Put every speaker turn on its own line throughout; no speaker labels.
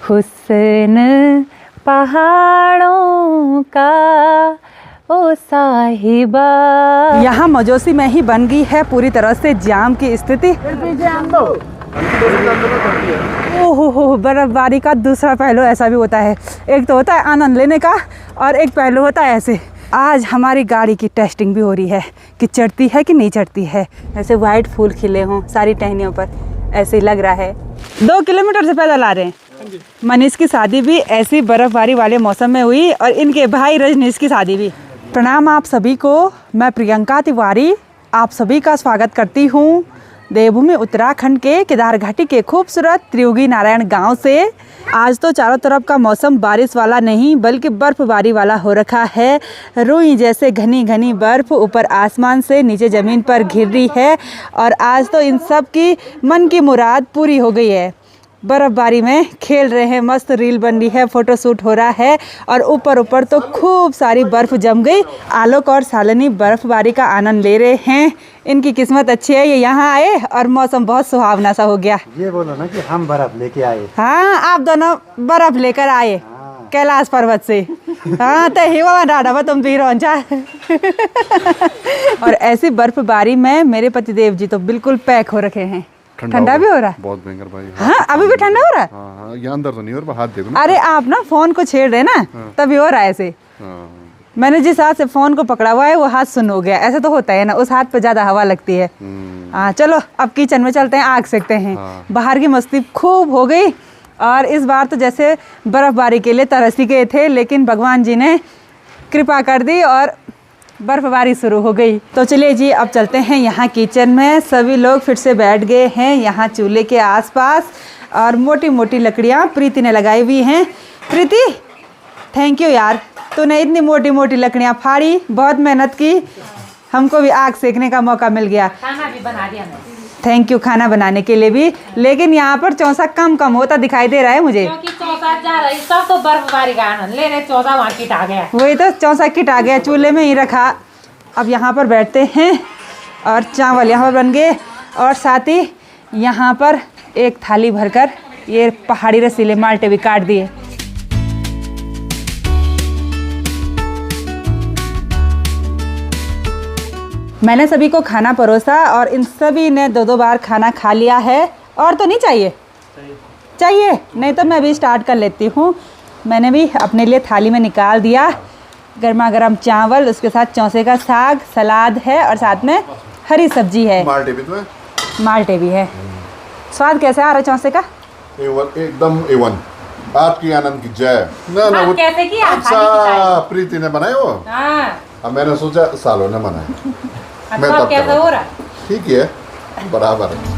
हुस्न पहाड़ों का ओ साहिबा। यहाँ मजोसी में ही बन गई है पूरी तरह से जाम की स्थिति। ओहो, बर्फबारी का दूसरा पहलू ऐसा भी होता है, एक तो होता है आनंद लेने का और एक पहलू होता है ऐसे। आज हमारी गाड़ी की टेस्टिंग भी हो रही है कि चढ़ती है कि नहीं चढ़ती है। ऐसे वाइट फूल खिले हों सारी टहनियों पर, ऐसे ही लग रहा है। 2 किलोमीटर से पैदल आ रहे हैं। मनीष की शादी भी ऐसी बर्फबारी वाले मौसम में हुई और इनके भाई रजनीश की शादी भी। प्रणाम आप सभी को, मैं प्रियंका तिवारी आप सभी का स्वागत करती हूँ देवभूमि उत्तराखंड के केदार घाटी के खूबसूरत त्रियुगी नारायण गांव से। आज तो चारों तरफ का मौसम बारिश वाला नहीं बल्कि बर्फबारी वाला हो रखा है। रुई जैसे घनी घनी बर्फ ऊपर आसमान से नीचे ज़मीन पर घिर रही है और आज तो इन सब की मन की मुराद पूरी हो गई है। बर्फबारी में खेल रहे हैं, मस्त रील बन रही है, फ़ोटो शूट हो रहा है और ऊपर तो खूब सारी बर्फ़ जम गई। आलोक और शालिनी बर्फबारी का आनंद ले रहे हैं। इनकी किस्मत अच्छी है, ये यहाँ आए और मौसम बहुत सुहावना सा हो गया।
ये बोलो ना कि हम बर्फ लेके आए।
हाँ, आप दोनों बर्फ लेकर आए कैलाश पर्वत से। हाँ तो ही वाला डाढ़ा तुम भी रोंचा। और ऐसी बर्फबारी में मेरे पतिदेव जी तो बिल्कुल पैक हो रखे हैं। ठंडा भी हो रहा है
बहुत भयंकर भाई।
हाँ, अभी भी ठंडा हो रहा है।
हाँ, ये अंदर तो नहीं हो रहा, हाथ देखो ना।
अरे आप ना फोन को छेड़ रहे ना तभी हो रहा है ऐसे। मैंने जिस हाथ से फोन को पकड़ा हुआ है वो हाथ सुन हो गया। ऐसा तो होता है ना, उस हाथ पे ज्यादा हवा लगती है। हाँ चलो अब किचन में चलते हैं, आग सेकते हैं। बाहर की मस्ती खूब हो गई और इस बार तो जैसे बर्फबारी के लिए तरसी गए थे लेकिन भगवान जी ने कृपा कर दी और बर्फबारी शुरू हो गई। तो चलिए जी अब चलते हैं यहाँ किचन में। सभी लोग फिर से बैठ गए हैं यहाँ चूल्हे के आसपास और मोटी मोटी लकड़ियाँ प्रीति ने लगाई हुई हैं। प्रीति थैंक यू यार, तूने इतनी मोटी मोटी लकड़ियाँ फाड़ी, बहुत मेहनत की, हमको भी आग सेकने का मौका मिल गया।
खाना भी बना दिया मैं।
थैंक यू खाना बनाने के लिए भी। लेकिन यहाँ पर चौसा कम होता दिखाई दे रहा है मुझे,
क्योंकि चौसा जा रही सब तो बर्फबारी का आनंद ले रहे। चौसा वहाँ किट आ गया,
वही तो चौसा किट आ गया, चूल्हे में ही रखा। अब यहाँ पर बैठते हैं और चावल यहाँ पर बन गए और साथ ही यहाँ पर एक थाली भरकर ये पहाड़ी रसीले माल्टे भी काट दिए। मैंने सभी को खाना परोसा और इन सभी ने 2-2 बार खाना खा लिया है। और तो नहीं चाहिए? चाहिए नहीं तो मैं भी स्टार्ट कर लेती हूँ। मैंने भी अपने लिए थाली में निकाल दिया गर्मा गर्म चावल, उसके साथ चौसे का साग, सलाद है और साथ में हरी सब्जी है।
माल्टे भी तो है।
माल्टे भी है। स्वाद कैसे आ रहा है चौसे का?
एकदम A1। आपकी आनंद की जय। ना वो
कैसे किया?
अच्छा प्रीति ने बनाए वो।
हाँ।
अब मैंने सोचा सालों ने बनाए। मैं
अच्छा
तब
कैसा हो रहा?
ठीक है, बराबर है।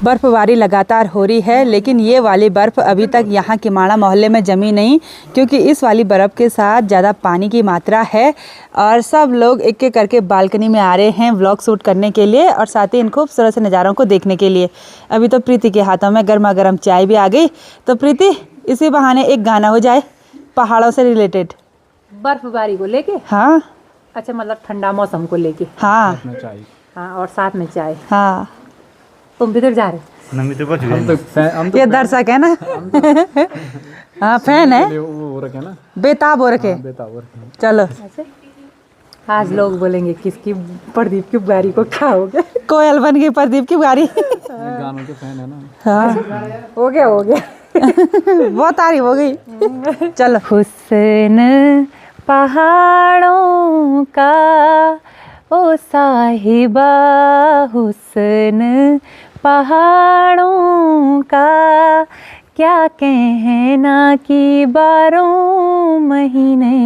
बर्फबारी लगातार हो रही है लेकिन ये वाली बर्फ़ अभी तक यहाँ किमाड़ा मोहल्ले में जमी नहीं, क्योंकि इस वाली बर्फ़ के साथ ज़्यादा पानी की मात्रा है और सब लोग एक एक करके बालकनी में आ रहे हैं व्लॉग शूट करने के लिए और साथ ही इन खूबसूरत से नज़ारों को देखने के लिए। अभी तो प्रीति के हाथों में गर्मा गर्म चाय भी आ गई। तो प्रीति इसी बहाने एक गाना हो जाए पहाड़ों से रिलेटेड।
बर्फबारी को लेके?
हाँ।
अच्छा मतलब ठंडा मौसम को लेके?
हाँ
हाँ, और साथ में चाय।
हाँ।
तुम किधर जा रहे?
ये दर्शक है ना। हाँ फैन है, बेताब हो रखे। चलो
आज लोग बोलेंगे किसकी, प्रदीप की गाड़ी को क्या हो गया?
कोयल बन गई प्रदीप की गाड़ी।
गानों के फैन है ना।
हाँ
हो गया
बहुत तारीफ हो गई। चलो। हुस्न पहाड़ों का ओ साहिबा, हुस्न पहाड़ों का क्या कहना कि 12 महीने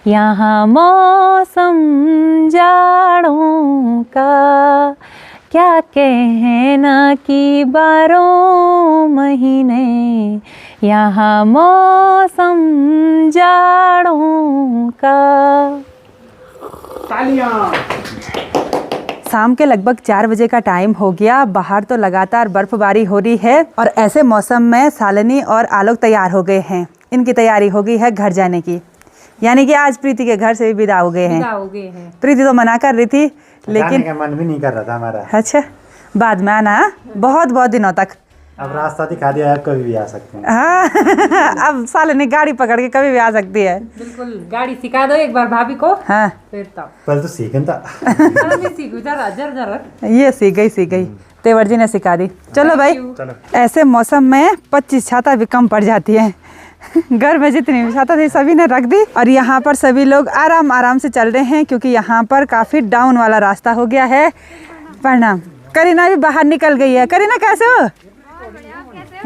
यहाँ मौसम जाड़ों का, क्या कहना कि 12 महीने यहाँ मौसम जाड़ों का। शाम के लगभग 4 बजे का टाइम हो गया। बाहर तो लगातार बर्फबारी हो रही है और ऐसे मौसम में शालिनी और आलोक तैयार हो गए हैं। इनकी तैयारी हो गई है घर जाने की। यानी कि आज प्रीति के घर से भी विदा हो गए हैं।
विदा हो गए हैं।
प्रीति तो मना कर रही थी
जाने
लेकिन
का मन भी नहीं कर रहा था हमारा।
अच्छा बाद में आना, बहुत बहुत दिनों तक।
अब रास्ता दिखा दिया, आप कभी भी आ सकते हैं।
हाँ अब साले ने गाड़ी पकड़ के कभी भी आ सकती है।
बिल्कुल, गाड़ी सिखा दो एक बार भाभी को,
हाँ
फिर तब
पहले तो सीखन था।
मैं सीखू जरा जरा।
ये सीख गई तेवर जी ने सिखा दी। चलो भाई,
चलो।
ऐसे मौसम में 25 छाता भी कम पड़ जाती है। घर में जितनी भी छाता थी सभी ने रख दी और यहाँ पर सभी लोग आराम आराम से चल रहे हैं क्योंकि यहाँ पर काफ़ी डाउन वाला रास्ता हो गया है। प्रणाम। करीना भी बाहर निकल गई है। करीना कैसे हो?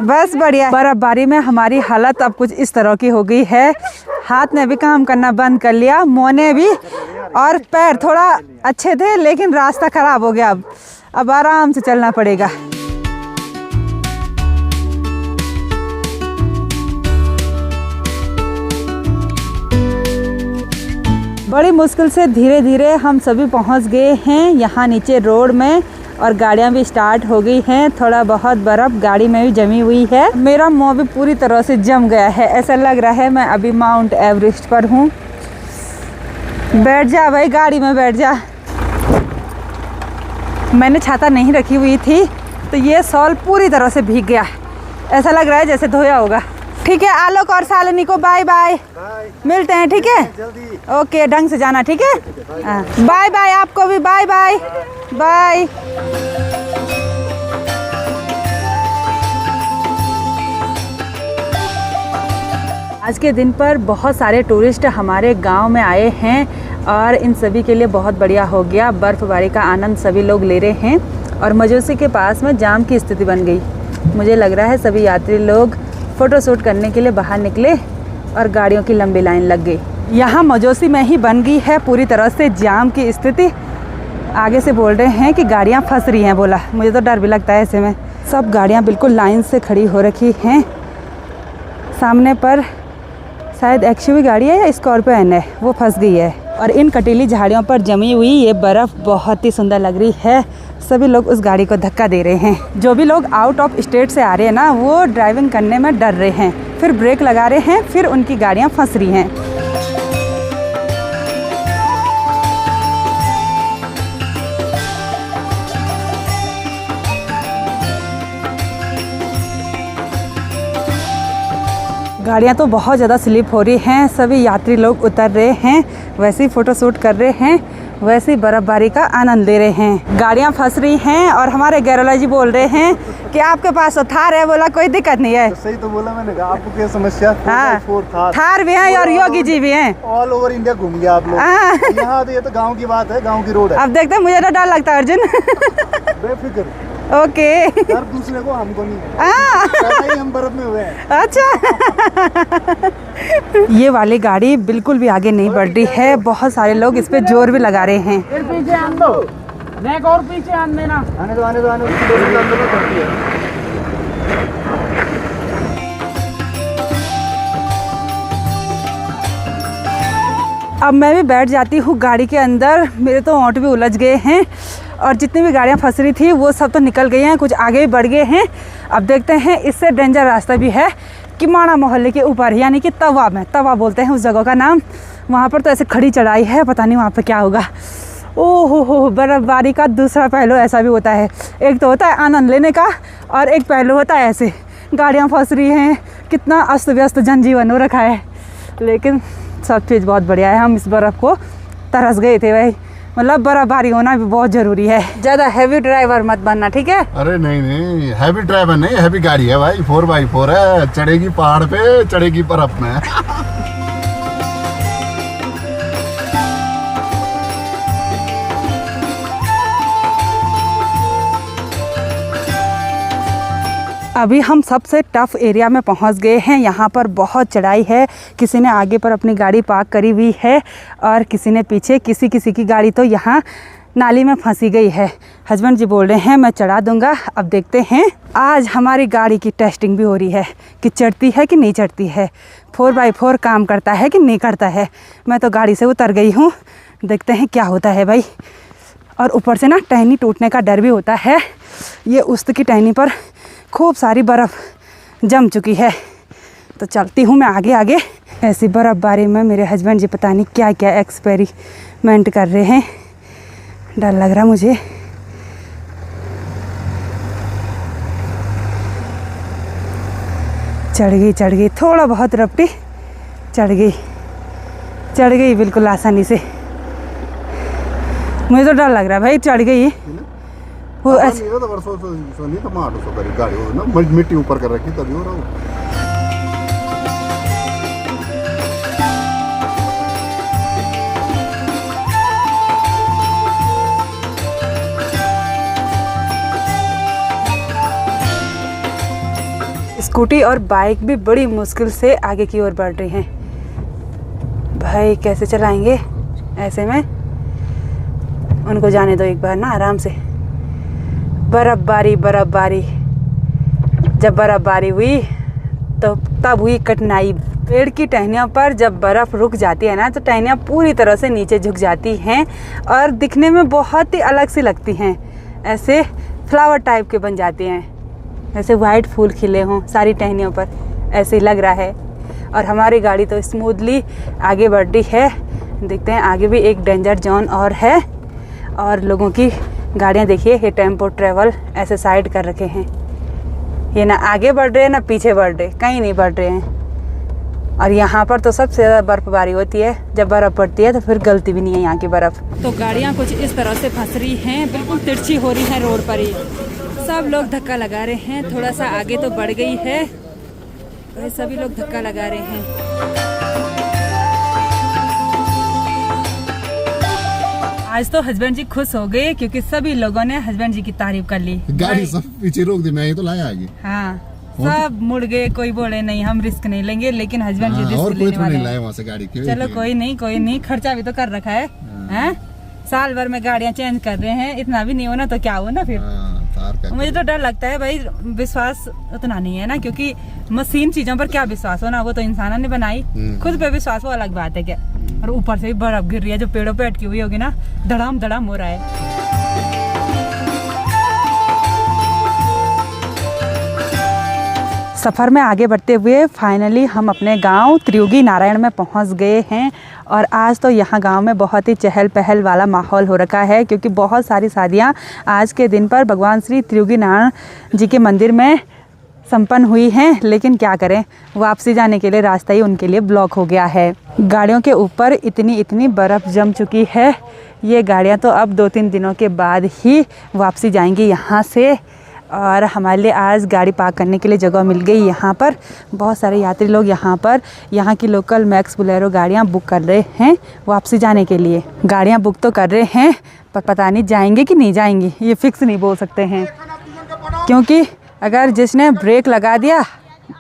बस बढ़िया। बर्फबारी में हमारी हालत अब कुछ इस तरह की हो गई है, हाथ ने भी काम करना बंद कर लिया, मुँह ने भी, और पैर थोड़ा अच्छे थे लेकिन रास्ता ख़राब हो गया। अब आराम से चलना पड़ेगा। बड़ी मुश्किल से धीरे धीरे हम सभी पहुंच गए हैं यहाँ नीचे रोड में और गाड़ियां भी स्टार्ट हो गई हैं। थोड़ा बहुत बर्फ़ गाड़ी में भी जमी हुई है। मेरा मुंह भी पूरी तरह से जम गया है, ऐसा लग रहा है मैं अभी माउंट एवरेस्ट पर हूँ। बैठ जा भाई, गाड़ी में बैठ जा। मैंने छाता नहीं रखी हुई थी तो ये शॉल पूरी तरह से भीग गया, ऐसा लग रहा है जैसे धोया होगा। ठीक है आलोक और शालिनी को बाय बाय, मिलते हैं। ठीक है
जल्दी।
ओके, ढंग से जाना। ठीक है बाय बाय, आपको भी बाय बाय बाय। आज के दिन पर बहुत सारे टूरिस्ट हमारे गांव में आए हैं और इन सभी के लिए बहुत बढ़िया हो गया। बर्फ़बारी का आनंद सभी लोग ले रहे हैं और मजोसी के पास में जाम की स्थिति बन गई। मुझे लग रहा है सभी यात्री लोग फ़ोटो शूट करने के लिए बाहर निकले और गाड़ियों की लंबी लाइन लग गई। यहाँ मजोसी में ही बन गई है पूरी तरह से जाम की स्थिति। आगे से बोल रहे हैं कि गाड़ियाँ फंस रही हैं। बोला मुझे तो डर भी लगता है ऐसे में। सब गाड़ियाँ बिल्कुल लाइन से खड़ी हो रखी हैं। सामने पर शायद एक्सयूवी गाड़ी है या स्कॉर्पियो है, वो फंस गई है। और इन कटीली झाड़ियों पर जमी हुई ये बर्फ़ बहुत ही सुंदर लग रही है। सभी लोग उस गाड़ी को धक्का दे रहे हैं। जो भी लोग आउट ऑफ स्टेट से आ रहे हैं ना, वो ड्राइविंग करने में डर रहे हैं, फिर ब्रेक लगा रहे हैं, फिर उनकी गाड़ियाँ फंस रही हैं। गाड़ियाँ तो बहुत ज़्यादा स्लिप हो रही हैं। सभी यात्री लोग उतर रहे हैं, वैसे ही फ़ोटो शूट कर रहे हैं, वैसे ही बर्फ़बारी का आनंद ले रहे हैं। गाड़ियाँ फंस रही हैं और हमारे गैरोला जी बोल रहे हैं कि आपके पास तो थार है। बोला कोई दिक्कत नहीं है।
तो सही तो बोला मैंने, कहा आपको क्या समस्या?
हाँ
4x4 था।
थार भी हैं और योगी जी भी हैं।
ऑल ओवर इंडिया घूम गया आप लोग।
हाँ।
यहाँ तो ये तो गांव की बात है, गांव की रोड है।
अब देखते हैं, मुझे तो डर लगता है अर्जुन।
बेफिक्र,
ओके
डर दूसरे को, हमको नहीं।
हाँ।
पहले ही हम बर्फ में हुए हैं।
अच्छा। ये वाली गाड़ी बिल्कुल भी आगे नहीं बढ़ रही है। बहुत सारे लोग इस पे जोर भी लगा रहे हैं।
पीछे आन दो, नेक और पीछे आन देना। आने दो आने दो आने दो।
अब मैं भी बैठ जाती हूँ गाड़ी के अंदर। मेरे तो होंठ भी उलझ गए हैं और जितनी भी गाड़ियाँ फंस रही थी वो सब तो निकल गई हैं, कुछ आगे भी बढ़ गए हैं। अब देखते हैं, इससे डेंजर रास्ता भी है किमाड़ा मोहल्ले के ऊपर, यानी कि तवा में, तवा बोलते हैं उस जगह का नाम। वहाँ पर तो ऐसे खड़ी चढ़ाई है, पता नहीं वहाँ पर क्या होगा। ओह हो, बर्फ़बारी का दूसरा पहलू ऐसा भी होता है। एक तो होता है आनंद लेने का और एक पहलू होता है ऐसे गाड़ियाँ फंस रही हैं, कितना अस्त व्यस्त जनजीवन हो रखा है। लेकिन सब चीज़ बहुत बढ़िया है। हम इस बर्फ़ को तरस गए थे भाई, मतलब बर्फबारी होना भी बहुत ज़रूरी है। ज़्यादा हैवी ड्राइवर मत बनना, ठीक है?
अरे नहीं नहीं, हैवी ड्राइवर नहीं, हैवी गाड़ी है भाई, 4x4 है, चढ़ेगी पहाड़ पे, चढ़ेगी बर्फ में।
अभी हम सबसे टफ एरिया में पहुंच गए हैं। यहाँ पर बहुत चढ़ाई है। किसी ने आगे पर अपनी गाड़ी पार्क करी हुई है और किसी ने पीछे। किसी किसी की गाड़ी तो यहाँ नाली में फंसी गई है। हस्बैंड जी बोल रहे हैं मैं चढ़ा दूंगा। अब देखते हैं, आज हमारी गाड़ी की टेस्टिंग भी हो रही है कि चढ़ती है कि नहीं चढ़ती है, 4x4 काम करता है कि नहीं करता है। मैं तो गाड़ी से उतर गई हूँ, देखते हैं क्या होता है भाई। और ऊपर से ना टहनी टूटने का डर भी होता है। ये उस्त की टहनी पर खूब सारी बर्फ़ जम चुकी है। तो चलती हूँ मैं आगे आगे। ऐसी बर्फ़बारी में मेरे हस्बैंड जी पता नहीं क्या क्या एक्सपेरिमेंट कर रहे हैं, डर लग रहा मुझे। चढ़ गई थोड़ा बहुत रपटी चढ़ गई बिल्कुल आसानी से। मुझे तो डर लग रहा है भाई, चढ़ गई वो ऐसे।
मिट्टी ऊपर कर रखी तभी हो रहा हूँ।
स्कूटी और बाइक भी बड़ी मुश्किल से आगे की ओर बढ़ रही हैं। भाई कैसे चलाएंगे ऐसे में? उनको जाने दो एक बार ना आराम से। बर्फ़बारी जब बर्फ़बारी हुई तो तब हुई कठिनाई। पेड़ की टहनियों पर जब बर्फ़ रुक जाती है ना तो टहनियाँ पूरी तरह से नीचे झुक जाती हैं और दिखने में बहुत ही अलग सी लगती हैं। ऐसे फ्लावर टाइप के बन जाती हैं, ऐसे वाइट फूल खिले हों सारी टहनियों पर, ऐसे ही लग रहा है। और हमारी गाड़ी तो स्मूथली आगे बढ़ रही है। देखते हैं आगे भी एक डेंजर जोन और है। और लोगों की गाड़ियाँ देखिए, ये टेम्पो ट्रैवल ऐसे साइड कर रखे हैं। ये ना आगे बढ़ रहे हैं ना पीछे बढ़ रहे, कहीं नहीं बढ़ रहे हैं। और यहाँ पर तो सबसे ज़्यादा बर्फ़बारी होती है। जब बर्फ़ पड़ती है तो फिर गलती भी नहीं है यहाँ की बर्फ़। तो गाड़ियाँ कुछ इस तरह से फंस रही हैं, बिल्कुल तिरछी हो रही हैं रोड पर ही। सब लोग धक्का लगा रहे हैं। थोड़ा सा आगे तो बढ़ गई है, तो सभी लोग धक्का लगा रहे हैं। आज तो हस्बैंड जी खुश हो गए क्योंकि सभी लोगों ने हस्बैंड जी की तारीफ कर ली।
गाड़ी सब पीछे रोक दी, मैं ये तो लाया आगे।
हाँ, सब मुड़ गए, कोई बोले नहीं हम रिस्क नहीं लेंगे, लेकिन हस्बैंड जी रिस्क
और
लेने
कोई
वाले
नहीं लाया वहाँ से गाड़ी के।
चलो कोई नहीं, खर्चा भी तो कर रखा है, हैं? साल भर में गाड़ियाँ चेंज कर रहे हैं, इतना भी नहीं होना तो क्या हो ना फिर। मुझे तो डर लगता है भाई, विश्वास उतना नहीं है ना, क्योंकि मशीन चीजों पर क्या विश्वास हो ना, वो तो इंसानों ने बनाई। खुद पे विश्वास वो अलग बात है क्या। और ऊपर से भी बर्फ गिर रही है जो पेड़ों पे अटकी हुई होगी ना, धड़ाम हो रहा है। सफ़र में आगे बढ़ते हुए फाइनली हम अपने गांव त्रियुगी नारायण में पहुंच गए हैं। और आज तो यहाँ गांव में बहुत ही चहल पहल वाला माहौल हो रखा है, क्योंकि बहुत सारी शादियाँ आज के दिन पर भगवान श्री त्रियुगी नारायण जी के मंदिर में संपन्न हुई हैं। लेकिन क्या करें, वापसी जाने के लिए रास्ता ही उनके लिए ब्लॉक हो गया है। गाड़ियों के ऊपर इतनी बर्फ़ जम चुकी है। ये गाड़ियाँ तो अब 2-3 दिनों के बाद ही वापसी जाएंगी यहाँ से। और हमारे लिए आज गाड़ी पार्क करने के लिए जगह मिल गई यहाँ पर। बहुत सारे यात्री लोग यहाँ की लोकल मैक्स बोलेरो गाड़ियाँ बुक कर रहे हैं वापसी जाने के लिए। गाड़ियाँ बुक तो कर रहे हैं पर पता नहीं जाएंगे कि नहीं जाएंगी, ये फिक्स नहीं बोल सकते हैं। क्योंकि अगर जिसने ब्रेक लगा दिया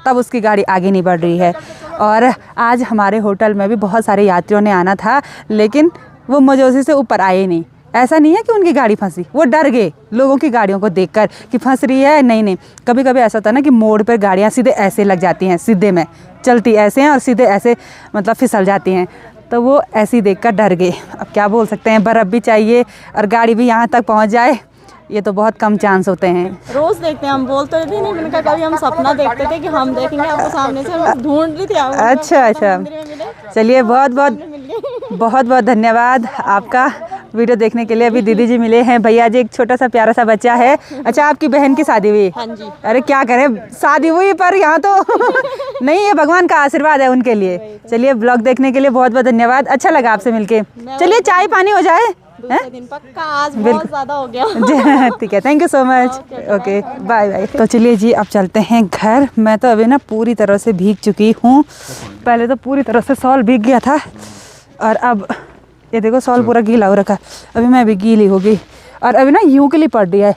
तब उसकी गाड़ी आगे नहीं बढ़ रही है। और आज हमारे होटल में भी बहुत सारे यात्रियों ने आना था, लेकिन वो मजौसी से ऊपर आए नहीं। ऐसा नहीं है कि उनकी गाड़ी फंसी, वो डर गए लोगों की गाड़ियों को देखकर कि फंस रही है। नहीं, कभी कभी ऐसा होता है ना कि मोड़ पर गाड़ियाँ सीधे ऐसे लग जाती हैं, सीधे में चलती ऐसे हैं और सीधे ऐसे मतलब फिसल जाती हैं, तो वो ऐसे ही देखकर डर गए। अब क्या बोल सकते हैं, बर्फ़ भी चाहिए और गाड़ी भी यहाँ तक पहुँच जाए, ये तो बहुत कम चांस होते हैं।
रोज देखते हैं हम, बोलते रहते नहीं, मैंने कहा कभी हम सपना देखते थे कि हम देखेंगे आपको सामने से, हम ढूंढ रही थी आपको।
अच्छा, चलिए बहुत बहुत धन्यवाद आपका वीडियो देखने के लिए। अभी दीदी जी मिले हैं, भैया जी, एक छोटा सा प्यारा सा बच्चा है। अच्छा, आपकी बहन की शादी हुई?
हाँ जी।
अरे क्या करें, शादी हुई पर यहाँ तो नहीं, ये भगवान का आशीर्वाद है उनके लिए। चलिए, ब्लॉग देखने के लिए बहुत बहुत धन्यवाद, अच्छा लगा आपसे मिलके। चलिए, चाय पानी हो जाए।
दिन पक्का, आज बहुत ज़्यादा हो गया।
ठीक है, thank you so much, okay bye bye. तो चलिए जी, अब चलते हैं घर। मैं तो अभी ना पूरी तरह से भीग चुकी हूँ। पहले तो पूरी तरह से शॉल भीग गया था और अब ये देखो शॉल पूरा गीला हो रखा। अभी मैं भी गीली हो गई और अभी ना यूं के लिए पड़ रही है।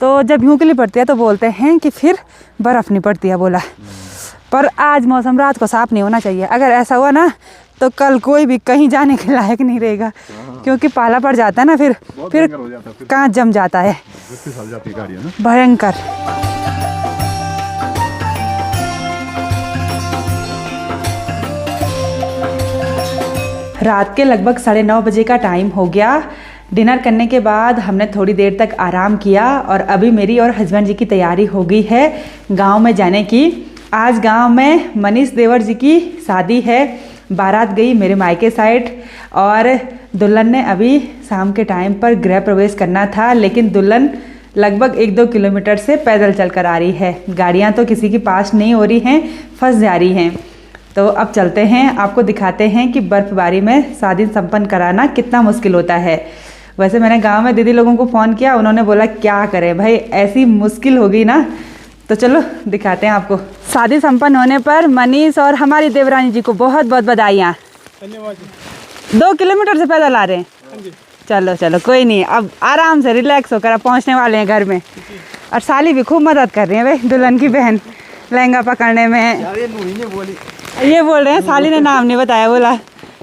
तो जब यूं के लिए पड़ती है तो बोलते हैं कि फिर बर्फ़ नहीं पड़ती है, बोला। पर आज मौसम रात को साफ नहीं होना चाहिए। अगर ऐसा हुआ ना तो कल कोई भी कहीं जाने के लायक नहीं रहेगा, क्योंकि पाला पड़ जाता है ना, फिर कहाँ जम जाता है, भयंकर। रात के लगभग 9:30 बजे का टाइम हो गया। डिनर करने के बाद हमने थोड़ी देर तक आराम किया और अभी मेरी और हस्बैंड जी की तैयारी हो गई है गांव में जाने की। आज गांव में मनीष देवर जी की शादी है। बारात गई मेरे मायके साइड और दुल्हन ने अभी शाम के टाइम पर गृह प्रवेश करना था, लेकिन दुल्हन लगभग 1-2 किलोमीटर से पैदल चलकर आ रही है। गाड़ियां तो किसी की पास नहीं हो रही हैं, फंस जा रही हैं। तो अब चलते हैं, आपको दिखाते हैं कि बर्फबारी में शादी संपन्न कराना कितना मुश्किल होता है। वैसे मैंने गांव में दीदी लोगों को फ़ोन किया, उन्होंने बोला क्या करें भाई, ऐसी मुश्किल हो गई ना। तो चलो दिखाते हैं आपको। शादी संपन्न होने पर मनीष और हमारी देवरानी जी को बहुत बहुत बधाइयाँ। 2 किलोमीटर से पैदल आ रहे हैं। चलो चलो कोई नहीं, अब आराम से रिलैक्स होकर अब पहुँचने वाले हैं घर में। और साली भी खूब मदद कर रही है भाई, दुल्हन की बहन लहंगा पकड़ने में। ये बोल रहे हैं साली ने नाम नहीं बताया, बोला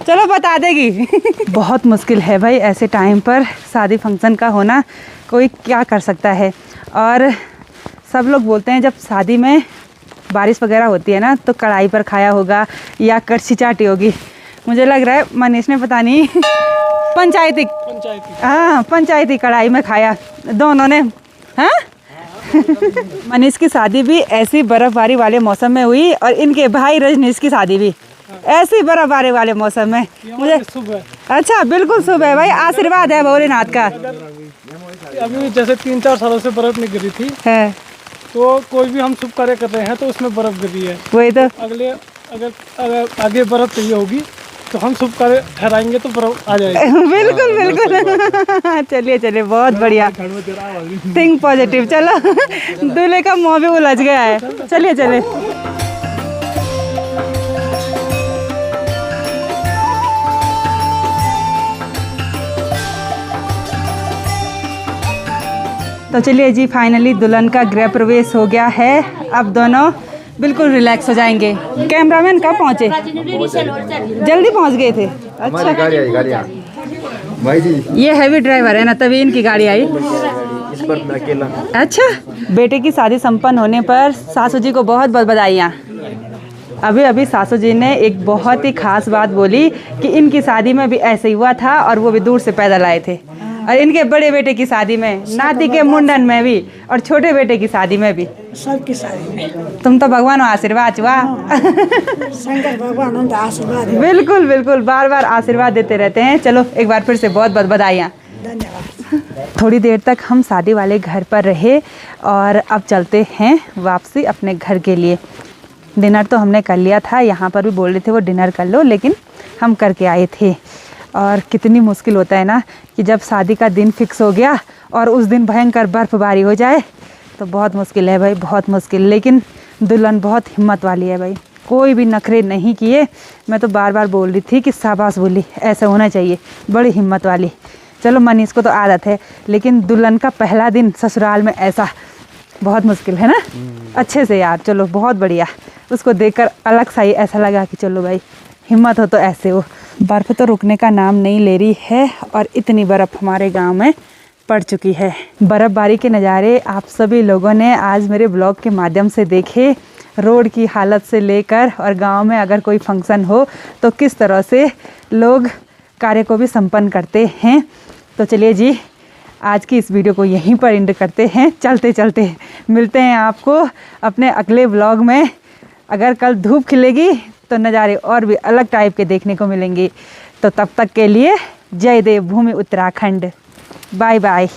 चलो बता देगी। बहुत मुश्किल है भाई ऐसे टाइम पर शादी फंक्शन का होना, कोई क्या कर सकता है। और सब लोग बोलते हैं जब शादी में बारिश वगैरह होती है ना तो कढ़ाई पर खाया होगा या कड़छी चाटी होगी। मुझे लग रहा है मनीष ने पता नहीं पंचायती कढ़ाई में खाया दोनों ने। हाँ मनीष की शादी भी ऐसी बर्फबारी वाले मौसम में हुई और इनके भाई रजनीश की शादी भी ऐसी बर्फबारी वाले मौसम में। मुझे अच्छा बिल्कुल शुभ है भाई, आशीर्वाद है भोलेनाथ का।
अभी जैसे 3-4 सालों से बर्फ नहीं गिरी थी
है
तो कोई भी हम शुभ कार्य कर रहे हैं तो उसमें बर्फ गिरी है।
वही तो
अगर आगे बर्फ चाहिए होगी तो हम शुभ कार्य ठहराएंगे तो बर्फ आ जाएगी।
बिल्कुल बिल्कुल। चलिए चलिए बहुत बढ़िया, थिंक पॉजिटिव। चलो दूल्हे का मुंह भी उलझ गया है। चलिए चलिए। तो चलिए जी फाइनली दुल्हन का गृह प्रवेश हो गया है। अब दोनों बिल्कुल रिलैक्स हो जाएंगे। कैमरामैन कब पहुँचे? जल्दी पहुँच गए थे। अच्छा
भाई जी
ये हैवी ड्राइवर है ना, तभी इनकी गाड़ी आई।
इस पर मैं अकेला।
अच्छा बेटे की शादी संपन्न होने पर सासू जी को बहुत बहुत बधाइयाँ। अभी अभी सासू जी ने एक बहुत ही खास बात बोली कि इनकी शादी में भी ऐसे ही हुआ था और वो भी दूर से पैदल आए थे। और इनके बड़े बेटे की शादी में, नाती के मुंडन में भी और छोटे बेटे की शादी में भी,
सबकी शादी में
तुम तो भगवान आशीर्वाद हुआ।
शंकर भगवान हम तो आशीर्वाद है।
बिल्कुल बिल्कुल, बार बार आशीर्वाद देते रहते हैं। चलो एक बार फिर से बहुत बहुत बधाइयाँ।
धन्यवाद।
थोड़ी देर तक हम शादी वाले घर पर रहे और अब चलते हैं वापसी अपने घर के लिए। डिनर तो हमने कर लिया था, यहाँ पर भी बोल रहे थे वो डिनर कर लो, लेकिन हम करके आए थे। और कितनी मुश्किल होता है ना कि जब शादी का दिन फिक्स हो गया और उस दिन भयंकर बर्फबारी हो जाए तो बहुत मुश्किल है भाई, बहुत मुश्किल। लेकिन दुल्हन बहुत हिम्मत वाली है भाई, कोई भी नखरे नहीं किए। मैं तो बार बार बोल रही थी कि शाबाश बोली, ऐसा होना चाहिए, बड़ी हिम्मत वाली। चलो मनीष को तो आदत है, लेकिन दुल्हन का पहला दिन ससुराल में ऐसा बहुत मुश्किल है ना। अच्छे से यार, चलो बहुत बढ़िया। उसको देखकर अलग सा ही ऐसा लगा कि चलो भाई हिम्मत हो तो ऐसे हो। बर्फ़ तो रुकने का नाम नहीं ले रही है और इतनी बर्फ़ हमारे गांव में पड़ चुकी है। बर्फ़बारी के नज़ारे आप सभी लोगों ने आज मेरे ब्लॉग के माध्यम से देखे। रोड की हालत से लेकर और गांव में अगर कोई फंक्शन हो तो किस तरह से लोग कार्य को भी संपन्न करते हैं। तो चलिए जी आज की इस वीडियो को यहीं पर एंड करते हैं। चलते चलते मिलते हैं आपको अपने अगले ब्लॉग में। अगर कल धूप खिलेगी तो नज़ारे और भी अलग टाइप के देखने को मिलेंगे। तो तब तक के लिए जय देव भूमि उत्तराखंड। Bye bye.